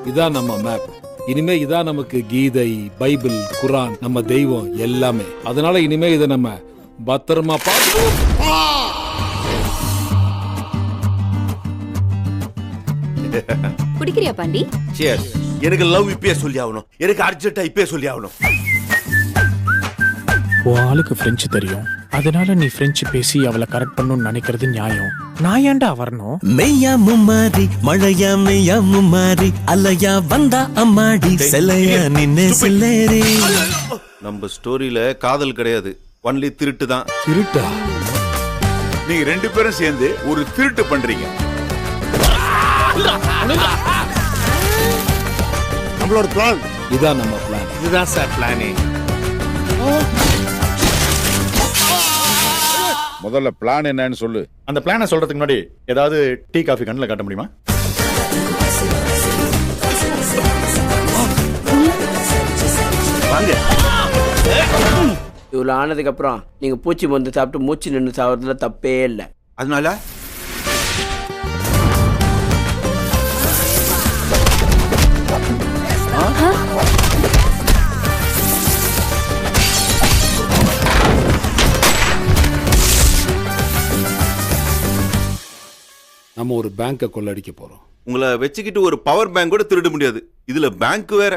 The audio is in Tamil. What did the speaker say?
இதான் நம்ம மேப். இனிமே இதான் நமக்கு கீதை, பைபிள், குரான், நம்ம தெய்வம் எல்லாமே. அதனால இனிமே இதை நம்ம பத்திரமா பார்த்து. குடிக்கிறியா பாண்டி? சியர்ஸ். எனக்கு லவ் இப்பயே சொல்லி ஆகணும். எனக்கு அர்ஜென்ட்டா இப்பயே சொல்லி ஆகணும். உன் ஆளுக்கு பிரெஞ்சு தெரியும், அதனால நீ பிரெஞ்சு பேசி அவளை கரெக்ட் பண்ணணும்னு நினைக்கிறது நியாயம். நான் ஏன்டா வரணும்? மெய்யா மும்மாரி மழையா மெய்யா மும்மாரி அலையா வந்தா அம்மாடி செல்லையா நின்னே சில்லேரி. நம்ம ஸ்டோரியில காதல் கிடையாது, ஒன்லி திருட்டு தான். திருட்டா? நீங்க 2 பேரும் சேர்ந்து ஒரு திருட்டு பண்றீங்க. நம்மளோட பிளான் இதான் நம்ம பிளான். இதுதான் சார் பிளானே. முதல்ல பிளான் என்னன்னு சொல்லு. அந்த பிளானை சொல்றதுக்கு முன்னாடி ஏதாவது டீ காஃபி கண்ணில் காட்ட முடியுமா? வாங்க. இவ்வளோ ஆனதுக்கு அப்புறம் நீங்க பூச்சி மருந்து சாப்பிட்டு மூச்சு நின்று சாவறதுல தப்பே இல்லை. அதனால நம்ம ஒரு பேங்கை கொள்ளடிக்க போறோம். உங்களை வச்சுக்கிட்டு ஒரு பவர் பேங்க் கூட திருட முடியாது. இதுல பேங்க் வேற.